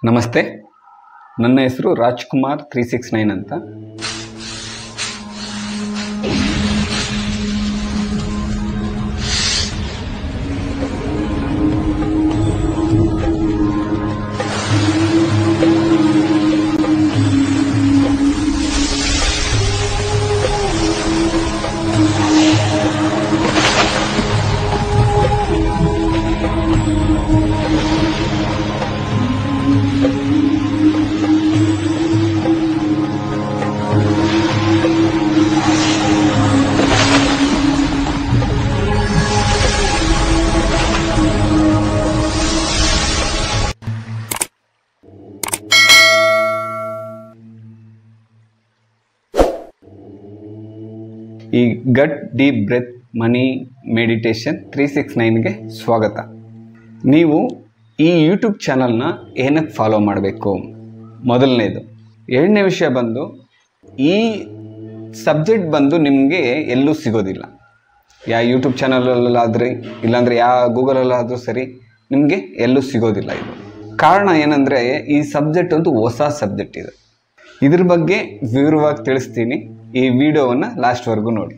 ನಮಸ್ತೆ, ನನ್ನ ಹೆಸರು ರಾಜ್ಕುಮಾರ್ 369 ಅಂತ. ಈ ಗಟ್ ಡೀಪ್ ಬ್ರೆತ್ ಮನಿ ಮೆಡಿಟೇಷನ್ 369ಗೆ ಸ್ವಾಗತ. ನೀವು ಈ ಯೂಟ್ಯೂಬ್ ಚಾನಲ್ನ ಏನಕ್ಕೆ ಫಾಲೋ ಮಾಡಬೇಕು? ಮೊದಲನೇದು. ಎರಡನೇ ವಿಷಯ ಬಂದು, ಈ ಸಬ್ಜೆಕ್ಟ್ ಬಂದು ನಿಮಗೆ ಎಲ್ಲೂ ಸಿಗೋದಿಲ್ಲ. ಯಾವ ಯೂಟ್ಯೂಬ್ ಚಾನಲಲ್ಲಾದರೆ ಇಲ್ಲಾಂದರೆ ಯಾವ ಗೂಗಲಲ್ಲಾದರೂ ಸರಿ, ನಿಮಗೆ ಎಲ್ಲೂ ಸಿಗೋದಿಲ್ಲ. ಇದು ಕಾರಣ ಏನಂದರೆ, ಈ ಸಬ್ಜೆಕ್ಟ್ ಒಂದು ಹೊಸ ಸಬ್ಜೆಕ್ಟ್ ಇದೆ. ಇದ್ರ ಬಗ್ಗೆ ವಿವರವಾಗಿ ತಿಳಿಸ್ತೀನಿ. ಈ ವಿಡಿಯೋವನ್ನು ಲಾಸ್ಟ್ವರೆಗೂ ನೋಡಿ.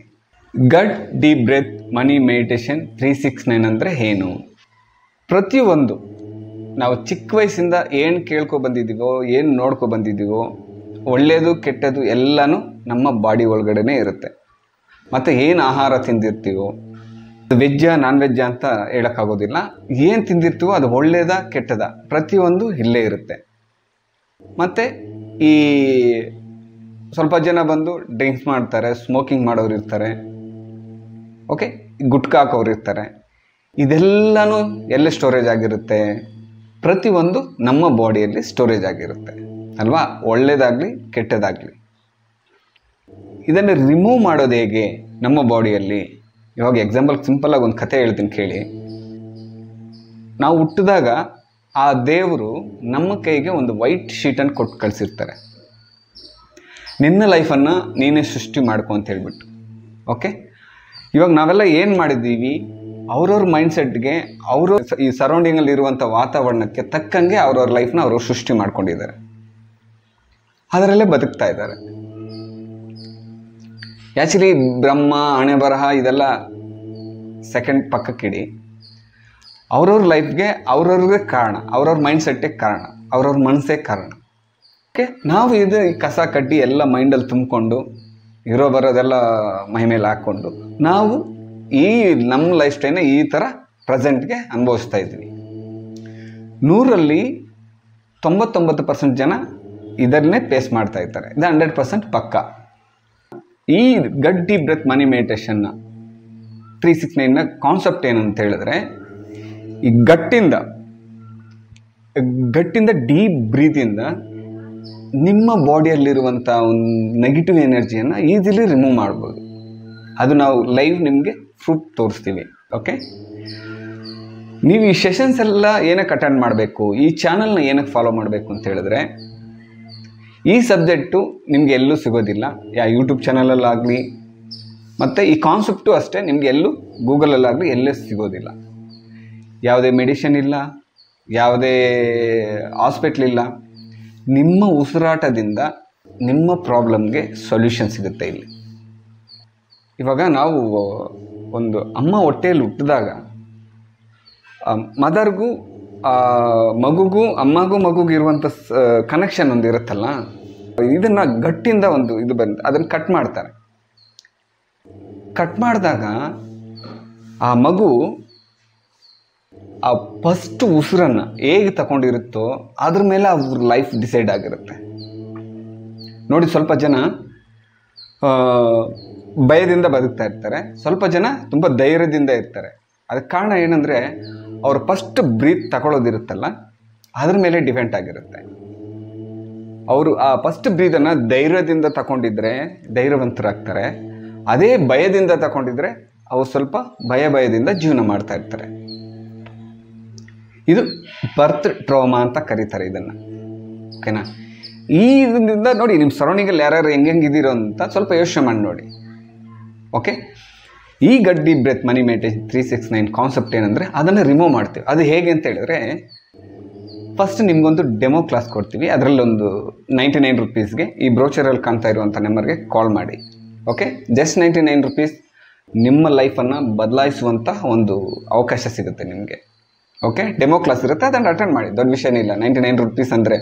ಗಟ್ ಡೀಪ್ ಬ್ರೆತ್ ಮನಿ ಮೆಡಿಟೇಷನ್ 369 ಅಂದರೆ ಏನು? ಪ್ರತಿಯೊಂದು ನಾವು ಚಿಕ್ಕ ವಯಸ್ಸಿಂದ ಏನು ಬಂದಿದ್ದೀವೋ, ಏನು ಬಂದಿದ್ದೀವೋ, ಒಳ್ಳೆಯದು ಕೆಟ್ಟದ್ದು ಎಲ್ಲನೂ ನಮ್ಮ ಬಾಡಿ ಒಳಗಡೆನೇ ಇರುತ್ತೆ. ಮತ್ತು ಏನು ಆಹಾರ ತಿಂದಿರ್ತೀವೋ, ವೆಜ್ಜಾ ನಾನ್ ವೆಜ್ಜಾ ಅಂತ ಹೇಳೋಕ್ಕಾಗೋದಿಲ್ಲ. ಏನು ತಿಂದಿರ್ತೀವೋ ಅದು ಒಳ್ಳೆಯದಾ ಕೆಟ್ಟದಾ ಪ್ರತಿಯೊಂದು ಇಲ್ಲೇ ಇರುತ್ತೆ. ಮತ್ತು ಈ ಸ್ವಲ್ಪ ಜನ ಬಂದು ಡ್ರಿಂಕ್ಸ್ ಮಾಡ್ತಾರೆ, ಸ್ಮೋಕಿಂಗ್ ಮಾಡೋರು ಇರ್ತಾರೆ, ಓಕೆ, ಗುಟ್ಕಾ ಹಾಕೋರು ಇರ್ತಾರೆ. ಇದೆಲ್ಲನೂ ಎಲ್ಲಿ ಸ್ಟೋರೇಜ್ ಆಗಿರುತ್ತೆ? ಪ್ರತಿಯೊಂದು ನಮ್ಮ ಬಾಡಿಯಲ್ಲಿ ಸ್ಟೋರೇಜ್ ಆಗಿರುತ್ತೆ ಅಲ್ವಾ? ಒಳ್ಳೆಯದಾಗಲಿ ಕೆಟ್ಟದಾಗಲಿ. ಇದನ್ನು ರಿಮೂವ್ ಮಾಡೋದು ಹೇಗೆ ನಮ್ಮ ಬಾಡಿಯಲ್ಲಿ? ಇವಾಗ ಎಕ್ಸಾಂಪಲ್ ಸಿಂಪಲಾಗಿ ಒಂದು ಕಥೆ ಹೇಳ್ತೀನಿ ಕೇಳಿ. ನಾವು ಹುಟ್ಟಿದಾಗ ಆ ದೇವರು ನಮ್ಮ ಕೈಗೆ ಒಂದು ವೈಟ್ ಶೀಟನ್ನು ಕೊಟ್ಟು ಕಳಿಸಿರ್ತಾರೆ. ನಿನ್ನ ಲೈಫನ್ನು ನೀನೇ ಸೃಷ್ಟಿ ಮಾಡ್ಕೊ ಅಂತ ಹೇಳ್ಬಿಟ್ಟು. ಓಕೆ, ಇವಾಗ ನಾವೆಲ್ಲ ಏನು ಮಾಡಿದ್ದೀವಿ, ಅವ್ರವ್ರ ಮೈಂಡ್ಸೆಟ್ಗೆ, ಅವರು ಈ ಸರೌಂಡಿಂಗಲ್ಲಿ ಇರುವಂಥ ವಾತಾವರಣಕ್ಕೆ ತಕ್ಕಂಗೆ ಅವ್ರವ್ರ ಲೈಫ್ನ ಅವರು ಸೃಷ್ಟಿ ಮಾಡ್ಕೊಂಡಿದ್ದಾರೆ, ಅದರಲ್ಲೇ ಬದುಕ್ತಾ ಇದ್ದಾರೆ. ಆ್ಯಕ್ಚುಲಿ ಬ್ರಹ್ಮ, ಹಣೆ ಬರಹ ಇದೆಲ್ಲ ಸೆಕೆಂಡ್ ಪಕ್ಕಕ್ಕಿಡಿ. ಅವ್ರವ್ರ ಲೈಫ್ಗೆ ಅವ್ರವ್ರಿಗೆ ಕಾರಣ, ಅವ್ರವ್ರ ಮೈಂಡ್ಸೆಟ್ಟೇ ಕಾರಣ, ಅವ್ರವ್ರ ಮನಸ್ಸೇ ಕಾರಣ. ಓಕೆ, ನಾವು ಇದು ಕಸ ಕಡ್ಡಿ ಎಲ್ಲ ಮೈಂಡಲ್ಲಿ ತುಂಬಿಕೊಂಡು ಇರೋ ಬರೋದೆಲ್ಲ ಮೈ ಮೇಲೆ ಹಾಕ್ಕೊಂಡು ನಾವು ಈ ನಮ್ಮ ಲೈಫ್ ಸ್ಟೈಲ್ನ ಈ ಥರ ಪ್ರೆಸೆಂಟ್ಗೆ ಅನುಭವಿಸ್ತಾ ಇದ್ವಿ. 100ರಲ್ಲಿ 99% ಜನ ಇದನ್ನೇ ಫೇಸ್ ಮಾಡ್ತಾ ಇರ್ತಾರೆ. ಇದು 100% ಪಕ್ಕ. ಈ ಗಟ್ ಡೀಪ್ ಬ್ರೆತ್ ಮನಿ ಮೆಡಿಟೇಷನ್ನ 369ನ ಕಾನ್ಸೆಪ್ಟ್ ಏನಂತ ಹೇಳಿದ್ರೆ, ಈ ಗಟ್ಟಿಂದ ಡೀಪ್ ಬ್ರೀತಿಂದ ನಿಮ್ಮ ಬಾಡಿಯಲ್ಲಿರುವಂಥ ಒಂದು ನೆಗೆಟಿವ್ ಎನರ್ಜಿಯನ್ನು ಈಸಿಲಿ ರಿಮೂವ್ ಮಾಡ್ಬೋದು. ಅದು ನಾವು ಲೈವ್ ನಿಮಗೆ ಪ್ರೂಫ್ ತೋರಿಸ್ತೀವಿ. ಓಕೆ, ನೀವು ಈ ಸೆಷನ್ಸ್ ಎಲ್ಲ ಏನಕ್ಕೆ ಅಟೆಂಡ್ ಮಾಡಬೇಕು, ಈ ಚಾನಲ್ನ ಏನಕ್ಕೆ ಫಾಲೋ ಮಾಡಬೇಕು ಅಂತ ಹೇಳಿದ್ರೆ, ಈ ಸಬ್ಜೆಕ್ಟು ನಿಮಗೆ ಎಲ್ಲೂ ಸಿಗೋದಿಲ್ಲ. ಯೂಟ್ಯೂಬ್ ಚಾನಲಲ್ಲಾಗಲಿ, ಮತ್ತು ಈ ಕಾನ್ಸೆಪ್ಟು ಅಷ್ಟೇ ನಿಮಗೆ ಎಲ್ಲೂ ಗೂಗಲಲ್ಲಾಗಲಿ ಎಲ್ಲೇ ಸಿಗೋದಿಲ್ಲ. ಯಾವುದೇ ಮೆಡಿಷನ್ ಇಲ್ಲ, ಯಾವುದೇ ಹಾಸ್ಪಿಟ್ಲ್ ಇಲ್ಲ. ನಿಮ್ಮ ಉಸಿರಾಟದಿಂದ ನಿಮ್ಮ ಪ್ರಾಬ್ಲಮ್ಗೆ ಸೊಲ್ಯೂಷನ್ ಸಿಗುತ್ತೆ ಇಲ್ಲಿ. ಇವಾಗ ನಾವು ಒಂದು ಅಮ್ಮ ಹೊಟ್ಟೆಯಲ್ಲಿ ಹುಟ್ಟಿದಾಗ ಮದರ್ಗೂ ಮಗುಗೂ, ಅಮ್ಮಗೂ ಮಗುಗೂ ಇರುವಂಥ ಕನೆಕ್ಷನ್ ಒಂದು ಇರುತ್ತಲ್ಲ, ಇದನ್ನು ಗಟ್ಟಿಂದ ಒಂದು ಇದು ಬಂದು ಅದನ್ನು ಕಟ್ ಮಾಡ್ತಾರೆ. ಕಟ್ ಮಾಡಿದಾಗ ಆ ಮಗು ಆ ಫಸ್ಟ್ ಉಸಿರನ್ನು ಹೇಗೆ ತಗೊಂಡಿರುತ್ತೋ ಅದ್ರ ಮೇಲೆ ಅವ್ರ ಲೈಫ್ ಡಿಸೈಡ್ ಆಗಿರುತ್ತೆ. ನೋಡಿ, ಸ್ವಲ್ಪ ಜನ ಭಯದಿಂದ ಬದುಕ್ತಾ ಇರ್ತಾರೆ, ಸ್ವಲ್ಪ ಜನ ತುಂಬ ಧೈರ್ಯದಿಂದ ಇರ್ತಾರೆ. ಅದಕ್ಕೆ ಕಾರಣ ಏನಂದರೆ, ಅವ್ರು ಫಸ್ಟ್ ಬ್ರೀತ್ ತಗೊಳ್ಳೋದಿರುತ್ತಲ್ಲ ಅದ್ರ ಮೇಲೆ ಡಿಪೆಂಡ್ ಆಗಿರುತ್ತೆ. ಅವರು ಆ ಫಸ್ಟ್ ಬ್ರೀತನ್ನು ಧೈರ್ಯದಿಂದ ತಗೊಂಡಿದ್ರೆ ಧೈರ್ಯವಂತರಾಗ್ತಾರೆ. ಅದೇ ಭಯದಿಂದ ತಗೊಂಡಿದ್ರೆ ಅವ್ರು ಸ್ವಲ್ಪ ಭಯದಿಂದ ಜೀವನ ಮಾಡ್ತಾ ಇರ್ತಾರೆ. ಇದು ಬರ್ತ್ ಟ್ರಾಮಾ ಅಂತ ಕರೀತಾರೆ ಇದನ್ನು. ಓಕೆನಾ? ಈ ಇದರಿಂದ ನೋಡಿ, ನಿಮ್ಮ ಸರೌಂಡಿಂಗಲ್ಲಿ ಯಾರ್ಯಾರು ಹೆಂಗಿದ್ದೀರೋ ಅಂತ ಸ್ವಲ್ಪ ಯೋಚನೆ ಮಾಡಿ ನೋಡಿ. ಓಕೆ, ಈ ಗಟ್ ಡೀಪ್ ಬ್ರೆತ್ ಮನಿ ಮೆಡಿಟೇಷನ್ 369 ಕಾನ್ಸೆಪ್ಟ್ ಏನಂದರೆ, ಅದನ್ನು ರಿಮೂವ್ ಮಾಡ್ತೀವಿ. ಅದು ಹೇಗೆ ಅಂತ ಹೇಳಿದ್ರೆ, ಫಸ್ಟ್ ನಿಮಗೊಂದು ಡೆಮೋ ಕ್ಲಾಸ್ ಕೊಡ್ತೀವಿ. ಅದರಲ್ಲೊಂದು 99 ರುಪೀಸ್ಗೆ ಈ ಬ್ರೋಚರಲ್ಲಿ ಕಾಣ್ತಾ ಇರುವಂಥ ನಂಬರ್ಗೆ ಕಾಲ್ ಮಾಡಿ. ಓಕೆ, ಜಸ್ಟ್ 99 ರುಪೀಸ್ ನಿಮ್ಮ ಲೈಫನ್ನು ಬದಲಾಯಿಸುವಂಥ ಒಂದು ಅವಕಾಶ ಸಿಗುತ್ತೆ ನಿಮಗೆ. ಓಕೆ, ಡೆಮೋ ಕ್ಲಾಸ್ ಇರುತ್ತೆ, ಅದನ್ನು ಅಟೆಂಡ್ ಮಾಡಿ. ದೊಡ್ಡ ವಿಷಯನೇ ಇಲ್ಲ. 99 ರುಪೀಸ್ ಅಂದರೆ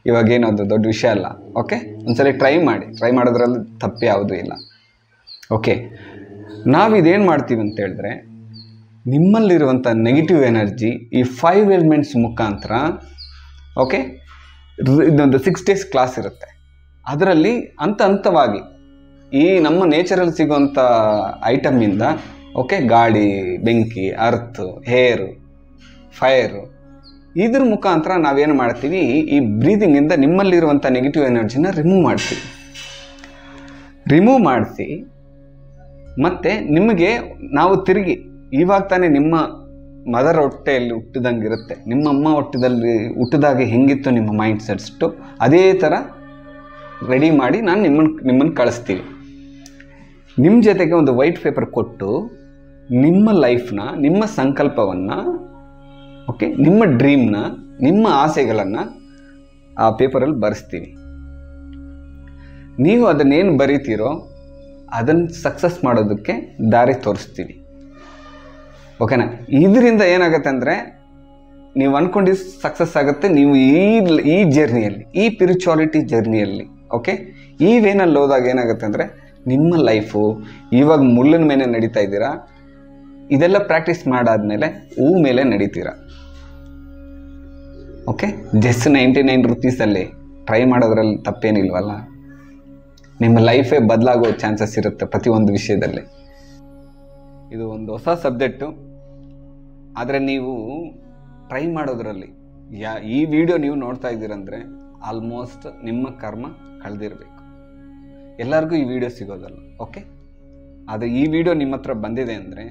ಇವಾಗೇನದು ದೊಡ್ಡ ವಿಷಯ ಅಲ್ಲ. ಓಕೆ, ಒಂದ್ಸಲ ಟ್ರೈ ಮಾಡಿ. ಟ್ರೈ ಮಾಡೋದ್ರಲ್ಲಿ ತಪ್ಪೇ ಯಾವುದೂ ಇಲ್ಲ. ಓಕೆ, ನಾವಿದೇನು ಮಾಡ್ತೀವಿ ಅಂತ ಹೇಳಿದ್ರೆ, ನಿಮ್ಮಲ್ಲಿರುವಂಥ ನೆಗೆಟಿವ್ ಎನರ್ಜಿ ಈ 5 ಎಲಿಮೆಂಟ್ಸ್ ಮುಖಾಂತರ, ಓಕೆ, ಇದೊಂದು 6 ಡೇಸ್ ಕ್ಲಾಸ್ ಇರುತ್ತೆ. ಅದರಲ್ಲಿ ಹಂತವಾಗಿ ಈ ನಮ್ಮ ನೇಚರಲ್ಲಿ ಸಿಗುವಂಥ ಐಟಮಿಂದ, ಓಕೆ, ಗಾಳಿ, ಬೆಂಕಿ, ಅರ್ತ್, ಏರು, ಫೈರು, ಇದ್ರ ಮುಖಾಂತರ ನಾವೇನು ಮಾಡ್ತೀವಿ, ಈ ಬ್ರೀದಿಂಗಿಂದ ನಿಮ್ಮಲ್ಲಿರುವಂಥ ನೆಗೆಟಿವ್ ಎನರ್ಜಿನ ರಿಮೂವ್ ಮಾಡ್ತೀವಿ. ರಿಮೂವ್ ಮಾಡಿಸಿ ಮತ್ತು ನಿಮಗೆ ನಾವು ತಿರುಗಿ ಇವಾಗ ತಾನೇ ನಿಮ್ಮ ಮದರ್ ಹೊಟ್ಟೆಯಲ್ಲಿ ಹುಟ್ಟಿದಂಗೆ ಇರುತ್ತೆ. ನಿಮ್ಮ ಅಮ್ಮ ಹುಟ್ಟಿದಾಗ ಹೆಂಗಿತ್ತು ನಿಮ್ಮ ಮೈಂಡ್ ಸೆಟ್ಸ್ಟು, ಅದೇ ಥರ ರೆಡಿ ಮಾಡಿ ನಾನು ನಿಮ್ಮನ್ನು ಕಳಿಸ್ತೀವಿ. ನಿಮ್ಮ ಜೊತೆಗೆ ಒಂದು ವೈಟ್ ಪೇಪರ್ ಕೊಟ್ಟು ನಿಮ್ಮ ಲೈಫ್ನ, ನಿಮ್ಮ ಸಂಕಲ್ಪವನ್ನು, ಓಕೆ, ನಿಮ್ಮ ಡ್ರೀಮ್ನ, ನಿಮ್ಮ ಆಸೆಗಳನ್ನು ಆ ಪೇಪರಲ್ಲಿ ಬರೆಸ್ತೀವಿ. ನೀವು ಅದನ್ನೇನು ಬರೀತೀರೋ ಅದನ್ನು ಸಕ್ಸಸ್ ಮಾಡೋದಕ್ಕೆ ದಾರಿ ತೋರಿಸ್ತೀವಿ. ಓಕೆನಾ? ಇದರಿಂದ ಏನಾಗುತ್ತೆ ಅಂದರೆ, ನೀವು ಅಂದ್ಕೊಂಡಿದ್ದು ಸಕ್ಸಸ್ ಆಗುತ್ತೆ. ನೀವು ಈ ಜರ್ನಿಯಲ್ಲಿ, ಈ ಸ್ಪಿರಿಚುವಾಲಿಟಿ ಜರ್ನಿಯಲ್ಲಿ, ಓಕೆ, ಈ ವೇನಲ್ಲಿ ಹೋದಾಗ ಏನಾಗುತ್ತೆ ಅಂದರೆ, ನಿಮ್ಮ ಲೈಫು ಇವಾಗ ಮುಳ್ಳಿನ ಮೇಲೆ ನಡೀತಾ ಇದ್ದೀರಾ, ಇದೆಲ್ಲ ಪ್ರಾಕ್ಟೀಸ್ ಮಾಡಾದ್ಮೇಲೆ ಹೂ ಮೇಲೆ ನಡೀತೀರಾ. ಓಕೆ, ಜಸ್ಟ್ 99 ರುಪೀಸಲ್ಲಿ ಟ್ರೈ ಮಾಡೋದ್ರಲ್ಲಿ ತಪ್ಪೇನಿಲ್ವಲ್ಲ. ನಿಮ್ಮ ಲೈಫೇ ಬದಲಾಗೋ ಚಾನ್ಸಸ್ ಇರುತ್ತೆ ಪ್ರತಿಯೊಂದು ವಿಷಯದಲ್ಲಿ. ಇದು ಒಂದು ಹೊಸ ಸಬ್ಜೆಕ್ಟು, ಆದರೆ ನೀವು ಟ್ರೈ ಮಾಡೋದ್ರಲ್ಲಿ ಈ ವಿಡಿಯೋ ನೀವು ನೋಡ್ತಾ ಇದ್ದೀರಂದರೆ ಆಲ್ಮೋಸ್ಟ್ ನಿಮ್ಮ ಕರ್ಮ ಕಳೆದಿರಬೇಕು. ಎಲ್ಲರಿಗೂ ಈ ವಿಡಿಯೋ ಸಿಗೋದಲ್ಲ. ಓಕೆ, ಅದು ಈ ವಿಡಿಯೋ ನಿಮ್ಮ ಹತ್ರ ಬಂದಿದೆ ಅಂದರೆ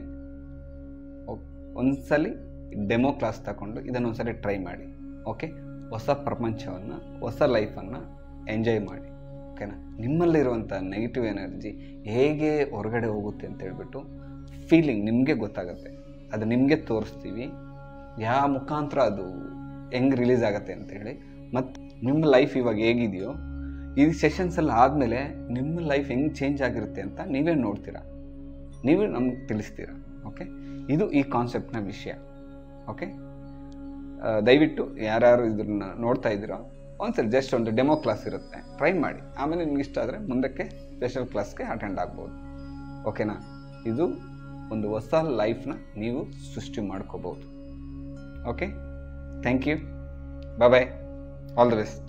ಒಂದ್ಸಲಿ ಡೆಮೋ ಕ್ಲಾಸ್ ತಗೊಂಡು ಇದನ್ನೊಂದ್ಸಲಿ ಟ್ರೈ ಮಾಡಿ. ಓಕೆ, ಹೊಸ ಪ್ರಪಂಚವನ್ನು, ಹೊಸ ಲೈಫನ್ನು ಎಂಜಾಯ್ ಮಾಡಿ. ಓಕೆನಾ? ನಿಮ್ಮಲ್ಲಿರುವಂಥ ನೆಗೆಟಿವ್ ಎನರ್ಜಿ ಹೇಗೆ ಹೊರಗಡೆ ಹೋಗುತ್ತೆ ಅಂತ ಹೇಳ್ಬಿಟ್ಟು ಫೀಲಿಂಗ್ ನಿಮಗೆ ಗೊತ್ತಾಗುತ್ತೆ. ಅದು ನಿಮಗೆ ತೋರಿಸ್ತೀವಿ, ಯಾವ ಮುಖಾಂತರ ಅದು ಹೆಂಗೆ ರಿಲೀಸ್ ಆಗುತ್ತೆ ಅಂತೇಳಿ. ಮತ್ತು ನಿಮ್ಮ ಲೈಫ್ ಇವಾಗ ಹೇಗಿದೆಯೋ ಈ ಸೆಷನ್ಸಲ್ಲಿ ಆದಮೇಲೆ ನಿಮ್ಮ ಲೈಫ್ ಹೆಂಗೆ ಚೇಂಜ್ ಆಗಿರುತ್ತೆ ಅಂತ ನೀವೇ ನೋಡ್ತೀರಾ, ನೀವೇ ನಮ್ಗೆ ತಿಳಿಸ್ತೀರಾ. ಓಕೆ, ಇದು ಈ ಕಾನ್ಸೆಪ್ಟ್ನ ವಿಷಯ. ಓಕೆ, ದಯವಿಟ್ಟು ಯಾರ್ಯಾರು ಇದನ್ನು ನೋಡ್ತಾ ಇದ್ದೀರೋ ಒಂದ್ಸರಿ ಜಸ್ಟ್ ಒಂದು ಡೆಮೋ ಕ್ಲಾಸ್ ಇರುತ್ತೆ, ಟ್ರೈ ಮಾಡಿ. ಆಮೇಲೆ ನಿಮ್ಗೆ ಇಷ್ಟ ಆದರೆ ಮುಂದಕ್ಕೆ ಸ್ಪೆಷಲ್ ಕ್ಲಾಸ್ಗೆ ಅಟೆಂಡ್ ಆಗ್ಬೋದು. ಓಕೆನಾ? ಇದು ಒಂದು ಹೊಸ ಲೈಫ್ನ ನೀವು ಸೃಷ್ಟಿ ಮಾಡ್ಕೋಬೋದು. Okay, thank you, bye, all the best.